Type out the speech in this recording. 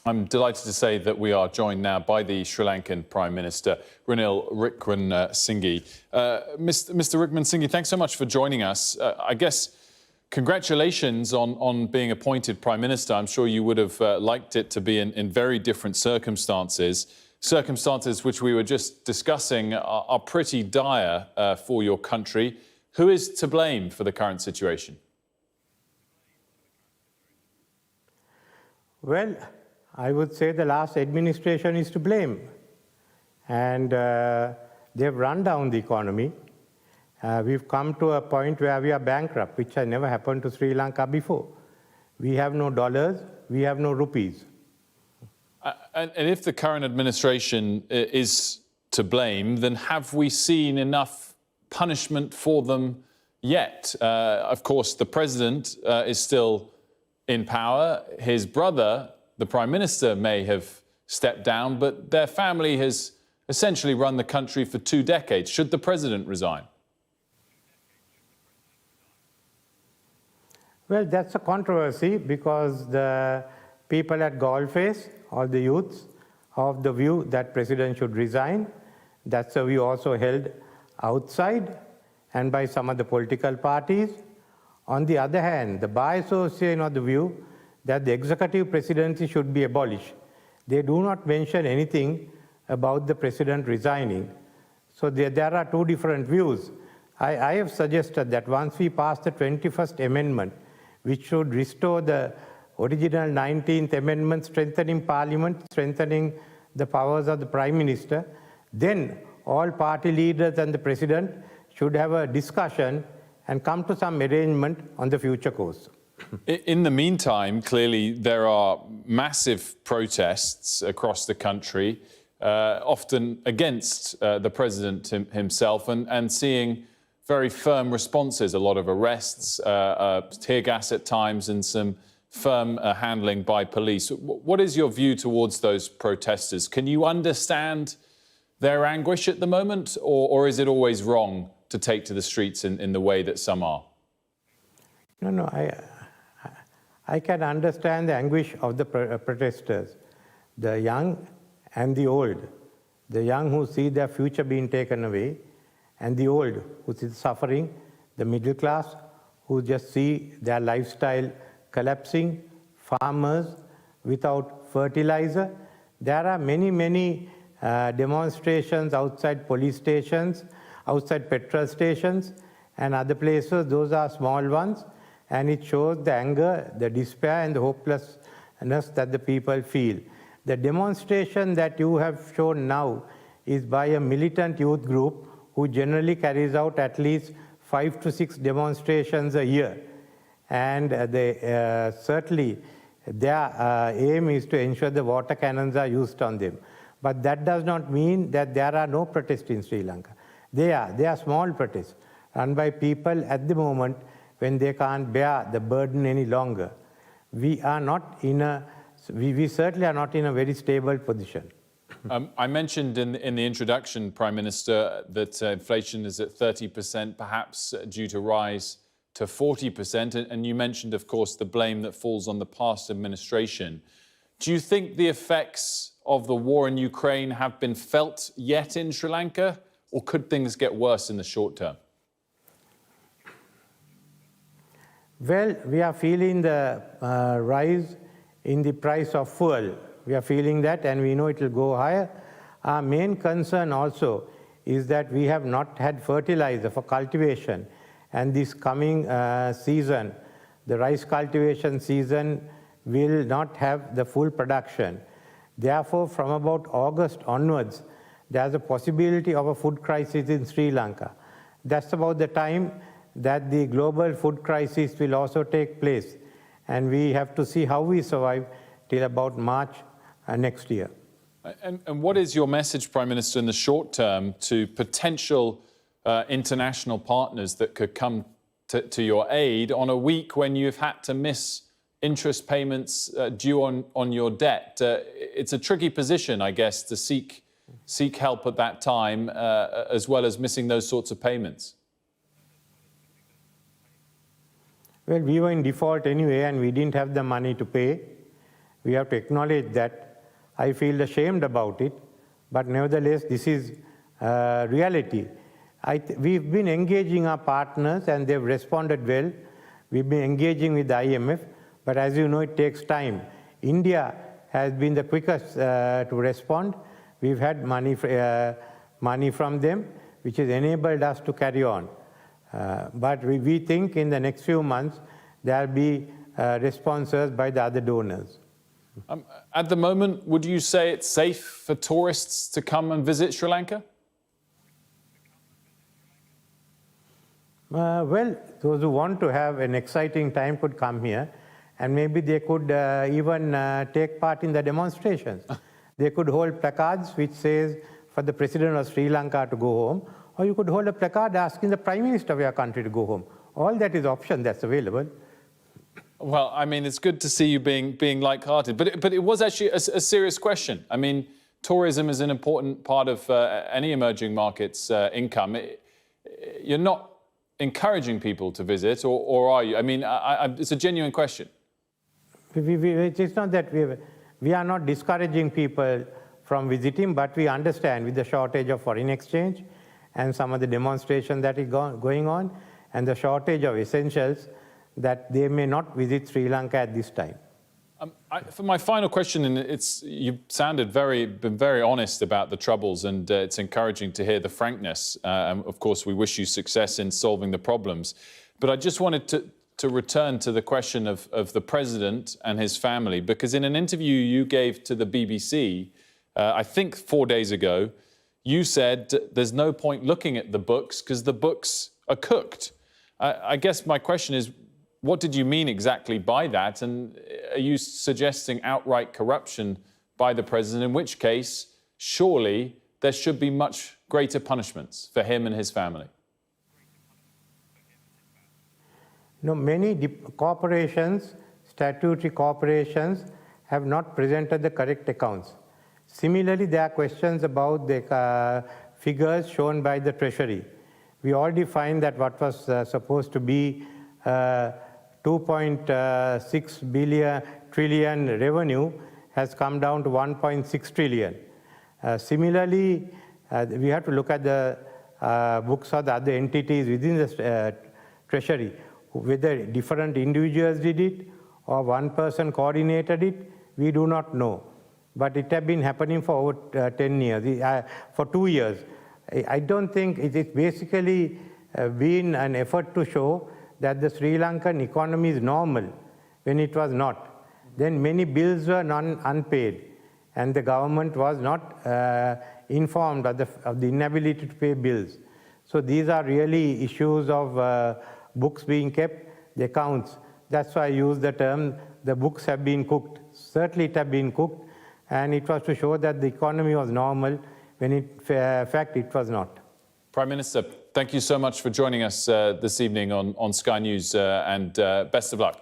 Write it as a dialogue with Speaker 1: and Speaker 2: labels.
Speaker 1: I'm delighted to say that we are joined now by the Sri Lankan Prime Minister, Ranil Wickramasinghe. Mr. Wickramasinghe, thanks so much for joining us. I guess congratulations on being appointed Prime Minister. I'm sure you would have liked it to be in very different circumstances. Circumstances which we were just discussing are pretty dire for your country. Who is to blame for the current situation?
Speaker 2: Well, I would say the last administration is to blame. And they've run down the economy. We've come to a point where we are bankrupt, which had never happened to Sri Lanka before. We have no dollars, we have no rupees.
Speaker 1: And if the current administration is to blame, then have we seen enough punishment for them yet? Of course, the president is still in power. His brother, the Prime Minister, may have stepped down, but their family has essentially run the country for 2 decades. Should the president resign?
Speaker 2: Well, that's a controversy because the people at Galface, all the youths, of the view that president should resign. That's a view also held outside and by some of the political parties. On the other hand, the Bar Association of the view that the executive presidency should be abolished. They do not mention anything about the president resigning. So there are 2 different views. I have suggested that once we pass the 21st Amendment, which should restore the original 19th Amendment, strengthening Parliament, strengthening the powers of the Prime Minister, then all party leaders and the President should have a discussion and come to some arrangement on the future course.
Speaker 1: In the meantime, clearly there are massive protests across the country, often against the president himself, and seeing very firm responses, a lot of arrests, tear gas at times, and some firm handling by police. What is your view towards those protesters? Can you understand their anguish at the moment, or is it always wrong to take to the streets in the way that some are?
Speaker 2: No, I can understand the anguish of the protesters, the young and the old, the young who see their future being taken away, and the old who see suffering, the middle class who just see their lifestyle collapsing, farmers without fertilizer. There are many demonstrations outside police stations, outside petrol stations and other places. Those are small ones. And it shows the anger, the despair and the hopelessness that the people feel. The demonstration that you have shown now is by a militant youth group who generally carries out at least 5 to 6 demonstrations a year. And certainly their aim is to ensure the water cannons are used on them. But that does not mean that there are no protests in Sri Lanka. They are small protests run by people at the moment when they can't bear the burden any longer. We are not in we certainly are not in a very stable position.
Speaker 1: I mentioned in the introduction, Prime Minister, that inflation is at 30%, perhaps due to rise to 40%. And you mentioned, of course, the blame that falls on the past administration. Do you think the effects of the war in Ukraine have been felt yet in Sri Lanka, or could things get worse in the short term?
Speaker 2: Well, we are feeling the rise in the price of fuel. We are feeling that, and we know it will go higher. Our main concern also is that we have not had fertilizer for cultivation. And this coming season, the rice cultivation season, will not have the full production. Therefore, from about August onwards, there's a possibility of a food crisis in Sri Lanka. That's about the time that the global food crisis will also take place. And we have to see how we survive till about March next year.
Speaker 1: And what is your message, Prime Minister, in the short term to potential international partners that could come to your aid on a week when you've had to miss interest payments due on your debt? It's a tricky position, I guess, to seek help at that time, as well as missing those sorts of payments.
Speaker 2: Well, we were in default anyway, and we didn't have the money to pay. We have to acknowledge that. I feel ashamed about it, but nevertheless, this is reality. We've been engaging our partners and they've responded well. We've been engaging with the IMF, but as you know, it takes time. India has been the quickest to respond. We've had money from them, which has enabled us to carry on. But we think in the next few months, there will be responses by the other donors.
Speaker 1: At the moment, would you say it's safe for tourists to come and visit Sri Lanka?
Speaker 2: Well, those who want to have an exciting time could come here, and maybe they could even take part in the demonstrations. They could hold placards which says for the President of Sri Lanka to go home, or you could hold a placard asking the Prime Minister of your country to go home. All that is option that's available.
Speaker 1: Well, I mean, it's good to see you being light-hearted, but it was actually a serious question. I mean, tourism is an important part of any emerging market's income. You're not encouraging people to visit, or are you? I mean, it's a genuine question.
Speaker 2: It's not that we are not discouraging people from visiting, but we understand with the shortage of foreign exchange and some of the demonstration that is going on, and the shortage of essentials, that they may not visit Sri Lanka at this time.
Speaker 1: For my final question, and you've been very honest about the troubles, and it's encouraging to hear the frankness. And of course, we wish you success in solving the problems. But I just wanted to return to the question of the president and his family, because in an interview you gave to the BBC, I think 4 days ago, you said there's no point looking at the books because the books are cooked. I guess my question is, what did you mean exactly by that? And are you suggesting outright corruption by the president, in which case, surely there should be much greater punishments for him and his family?
Speaker 2: No, many corporations, statutory corporations, have not presented the correct accounts. Similarly, there are questions about the figures shown by the Treasury. We already find that what was supposed to be 2.6 trillion revenue has come down to 1.6 trillion. Similarly, we have to look at the books of the other entities within the Treasury, whether different individuals did it or one person coordinated it, we do not know. But it has been happening for over 10 years, for 2 years. I don't think it is basically been an effort to show that the Sri Lankan economy is normal when it was not. Then many bills were unpaid, and the government was not informed of the inability to pay bills. So these are really issues of books being kept, the accounts. That's why I use the term, the books have been cooked. Certainly it has been cooked, and it was to show that the economy was normal when in fact it was not.
Speaker 1: Prime Minister, thank you so much for joining us this evening on Sky News, and best of luck.